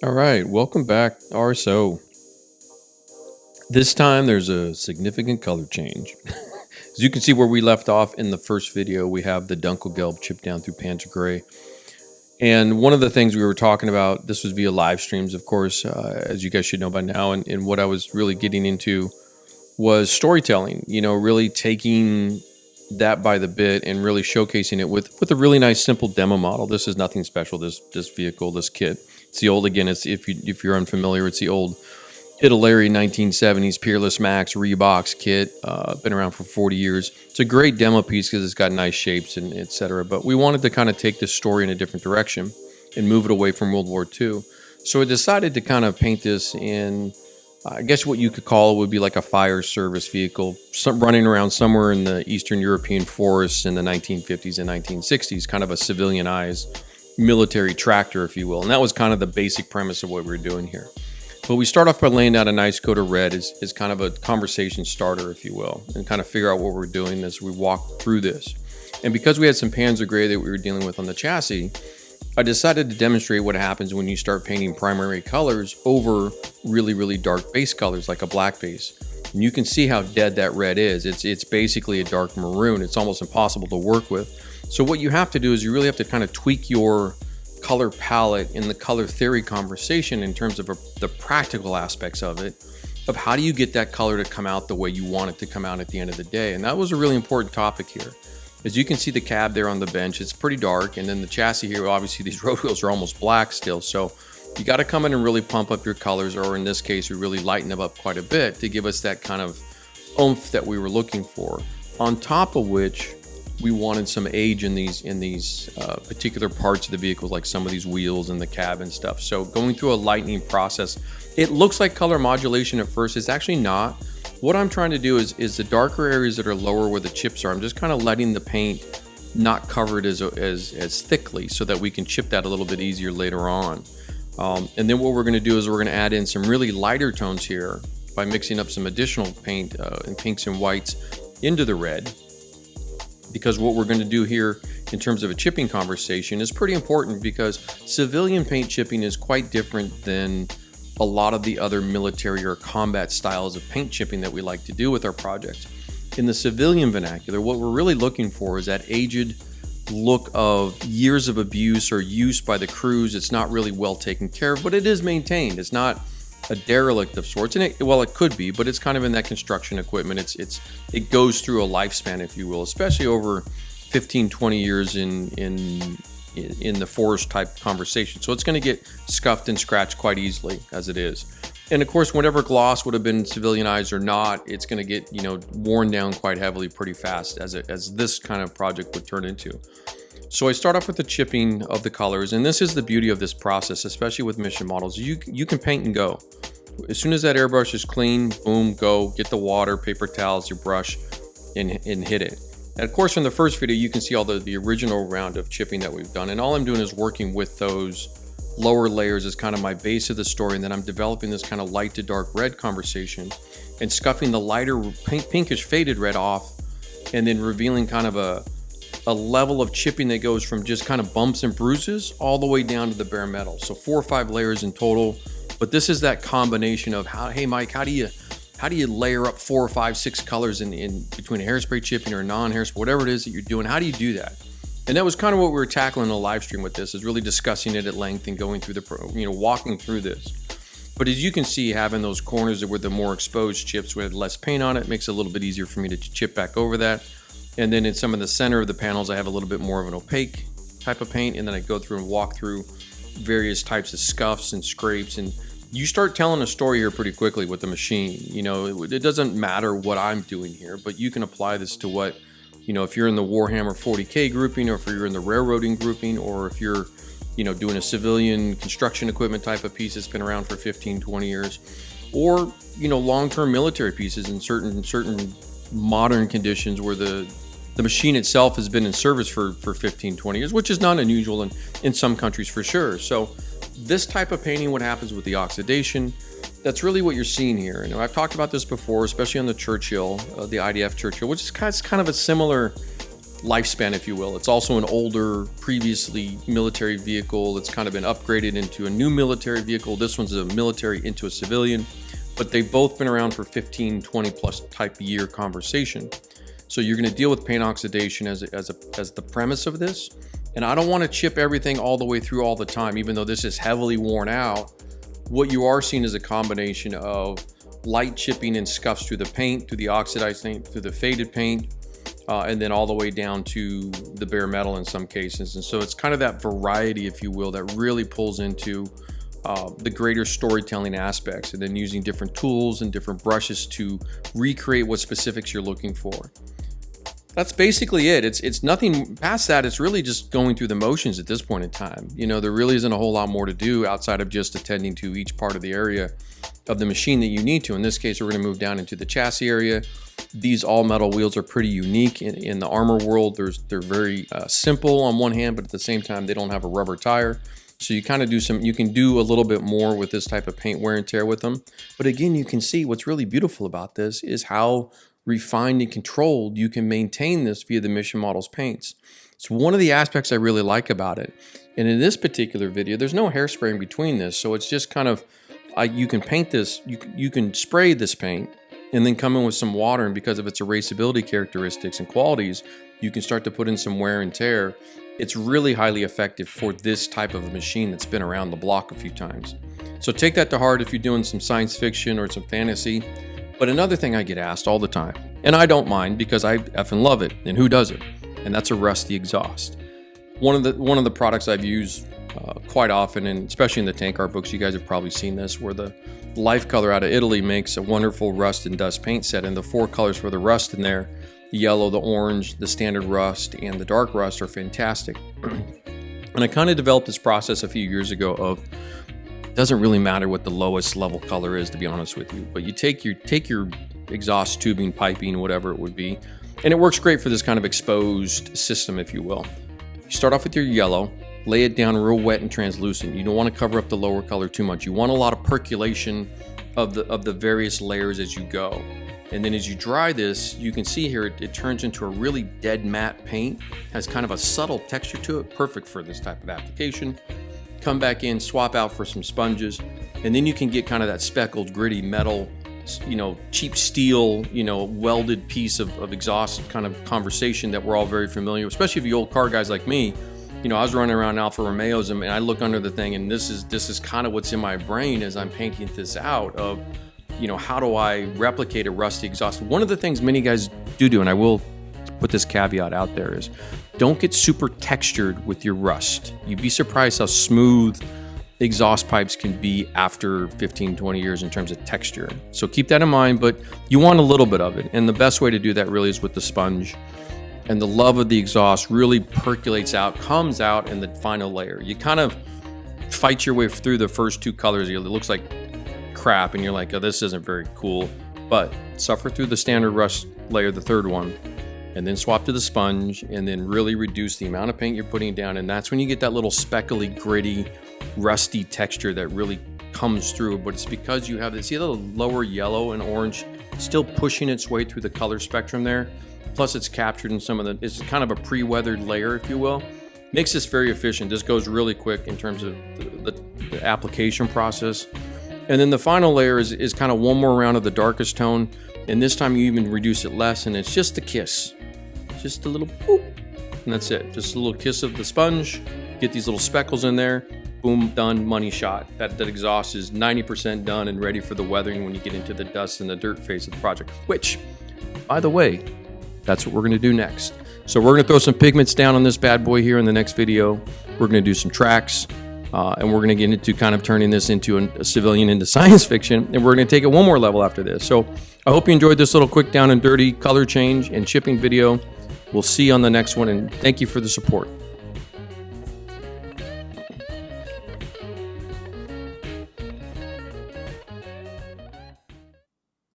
All right, welcome back, RSO. This time there's a significant color change. As you can see where we left off in the first video, we have the Dunkelgelb chipped down through Panta Gray. And one of the things we were talking about, this was via live streams, of course, as you guys should know by now, and what I was really getting into was storytelling, really taking that by the bit and really showcasing it with a really nice simple demo model. This is nothing special, this vehicle, this kit. It's the old, again, it's if you're unfamiliar, it's the old Italeri 1970s Peerless Max Reeboks kit. Been around for 40 years. It's a great demo piece because it's got nice shapes and etc. But we wanted to kind of take this story in a different direction and move it away from World War II. So I decided to kind of paint this in, I guess what you could call it would be like a fire service vehicle, running around somewhere in the Eastern European forests in the 1950s and 1960s, kind of a civilianized military tractor, if you will. And that was kind of the basic premise of what we were doing here. But we start off by laying out a nice coat of red as kind of a conversation starter, if you will, and kind of figure out what we're doing as we walk through this. And because we had some Panzer Gray that we were dealing with on the chassis, I decided to demonstrate what happens when you start painting primary colors over really, really dark base colors like a black base. And you can see how dead that red is. It's basically a dark maroon. It's almost impossible to work with. So what you have to do is you really have to kind of tweak your color palette in the color theory conversation in terms of the practical aspects of it, of how do you get that color to come out the way you want it to come out at the end of the day. And that was a really important topic here. As you can see the cab there on the bench, it's pretty dark, and then the chassis here, obviously these road wheels are almost black still, so you got to come in and really pump up your colors, or in this case we really lighten them up quite a bit to give us that kind of oomph that we were looking for, on top of which we wanted some age in these particular parts of the vehicles, like some of these wheels and the cab and stuff. So going through a lightening process, it looks like color modulation at first. It's actually not. What I'm trying to do is the darker areas that are lower where the chips are, I'm just kind of letting the paint not cover it as thickly so that we can chip that a little bit easier later on. And then what we're going to do is we're going to add in some really lighter tones here by mixing up some additional paint and pinks and whites into the red. Because what we're going to do here in terms of a chipping conversation is pretty important, because civilian paint chipping is quite different than a lot of the other military or combat styles of paint chipping that we like to do with our projects. In the civilian vernacular, what we're really looking for is that aged look of years of abuse or use by the crews. It's not really well taken care of, but it is maintained. It's not a derelict of sorts, and it could be, but it's kind of in that construction equipment. It goes through a lifespan, if you will, especially over 15-20 years in the forest type conversation. So it's going to get scuffed and scratched quite easily as it is. And of course, whatever gloss would have been civilianized or not, it's going to get worn down quite heavily pretty fast, as this kind of project would turn into. So I start off with the chipping of the colors, and this is the beauty of this process, especially with mission models. You can paint and go. As soon as that airbrush is clean, boom, go, get the water, paper towels, your brush, and hit it. And of course, from the first video, you can see all the original round of chipping that we've done, and all I'm doing is working with those lower layers as kind of my base of the story, and then I'm developing this kind of light to dark red conversation and scuffing the lighter pinkish faded red off, and then revealing kind of a level of chipping that goes from just kind of bumps and bruises all the way down to the bare metal. So 4 or 5 layers in total. But this is that combination of hey Mike, how do you layer up 4 or 5, 6 colors in between a hairspray chipping or non-hairspray, whatever it is that you're doing? How do you do that? And that was kind of what we were tackling in the live stream with this, is really discussing it at length and going through walking through this. But as you can see, having those corners that were the more exposed chips with less paint on it makes it a little bit easier for me to chip back over that. And then in some of the center of the panels, I have a little bit more of an opaque type of paint, and then I go through and walk through various types of scuffs and scrapes, and you start telling a story here pretty quickly with the machine. It doesn't matter what I'm doing here, but you can apply this to what, if you're in the Warhammer 40K grouping, or if you're in the railroading grouping, or if you're, doing a civilian construction equipment type of piece that's been around for 15, 20 years, or, long-term military pieces in certain modern conditions where the machine itself has been in service for 15, 20 years, which is not unusual in some countries for sure. So this type of painting, what happens with the oxidation, that's really what you're seeing here. I've talked about this before, especially on the Churchill, the IDF Churchill, which is kind of a similar lifespan, if you will. It's also an older, previously military vehicle. It's kind of been upgraded into a new military vehicle. This one's a military into a civilian, but they've both been around for 15, 20 plus type year conversation. So you're going to deal with paint oxidation as the premise of this. And I don't want to chip everything all the way through all the time, even though this is heavily worn out. What you are seeing is a combination of light chipping and scuffs through the paint, through the oxidized paint, through the faded paint, and then all the way down to the bare metal in some cases. And so it's kind of that variety, if you will, that really pulls into the greater storytelling aspects, and then using different tools and different brushes to recreate what specifics you're looking for. That's basically it. It's nothing past that. It's really just going through the motions at this point in time. You know, there really isn't a whole lot more to do outside of just attending to each part of the area of the machine that you need to. In this case, we're going to move down into the chassis area. These all metal wheels are pretty unique in the armor world. They're very simple on one hand, but at the same time, they don't have a rubber tire. So you kind of you can do a little bit more with this type of paint wear and tear with them. But again, you can see what's really beautiful about this is how refined and controlled you can maintain this via the Mission Models paints. It's one of the aspects I really like about it. And in this particular video, there's no hairspray in between this. So it's just kind of, you can paint this, you can spray this paint and then come in with some water, and because of its erasability characteristics and qualities, you can start to put in some wear and tear. It's really highly effective for this type of a machine that's been around the block a few times. So take that to heart if you're doing some science fiction or some fantasy. But another thing I get asked all the time, and I don't mind because I effing love it, and who doesn't? And that's a rusty exhaust. One of the products I've used quite often, and especially in the tank car books, you guys have probably seen this, where the Life Color out of Italy makes a wonderful rust and dust paint set, and the 4 colors for the rust in there, the yellow, the orange, the standard rust, and the dark rust are fantastic. And I kind of developed this process a few years ago of, it doesn't really matter what the lowest level color is, to be honest with you, but you take your exhaust tubing, piping, whatever it would be, and it works great for this kind of exposed system, if you will. You start off with your yellow, lay it down real wet and translucent. You don't want to cover up the lower color too much. You want a lot of percolation of the various layers as you go. And then as you dry this, you can see here it turns into a really dead matte paint. Has kind of a subtle texture to it, perfect for this type of application. Come back in, swap out for some sponges, and then you can get kind of that speckled, gritty metal, you know, cheap steel, you know, welded piece of exhaust kind of conversation that we're all very familiar with, especially if you old car guys like me. You know, I was running around Alfa Romeos and I look under the thing, and this is kind of what's in my brain as I'm painting this out of, you know, how do I replicate a rusty exhaust? One of the things many guys do, and I will put this caveat out there, is don't get super textured with your rust. You'd be surprised how smooth exhaust pipes can be after 15, 20 years in terms of texture. So keep that in mind, but you want a little bit of it. And the best way to do that really is with the sponge. And the love of the exhaust really percolates out, comes out in the final layer. You kind of fight your way through the first 2 colors. It looks like crap and you're like, oh, this isn't very cool. But suffer through the standard rust layer, the 3rd one, and then swap to the sponge, and then really reduce the amount of paint you're putting down. And that's when you get that little speckly, gritty, rusty texture that really comes through. But it's because you have this, see the lower yellow and orange still pushing its way through the color spectrum there. Plus it's captured in some of it's kind of a pre-weathered layer, if you will. Makes this very efficient. This goes really quick in terms of the application process. And then the final layer is kind of one more round of the darkest tone. And this time you even reduce it less, and it's just a kiss. Just a little boop, and that's it. Just a little kiss of the sponge. Get these little speckles in there. Boom, done, money shot. That exhaust is 90% done and ready for the weathering when you get into the dust and the dirt phase of the project. Which, by the way, that's what we're going to do next. So we're going to throw some pigments down on this bad boy here in the next video. We're going to do some tracks, and we're going to get into kind of turning this into a civilian into science fiction, and we're going to take it one more level after this. So I hope you enjoyed this little quick down and dirty color change and chipping video. We'll see you on the next one, and thank you for the support.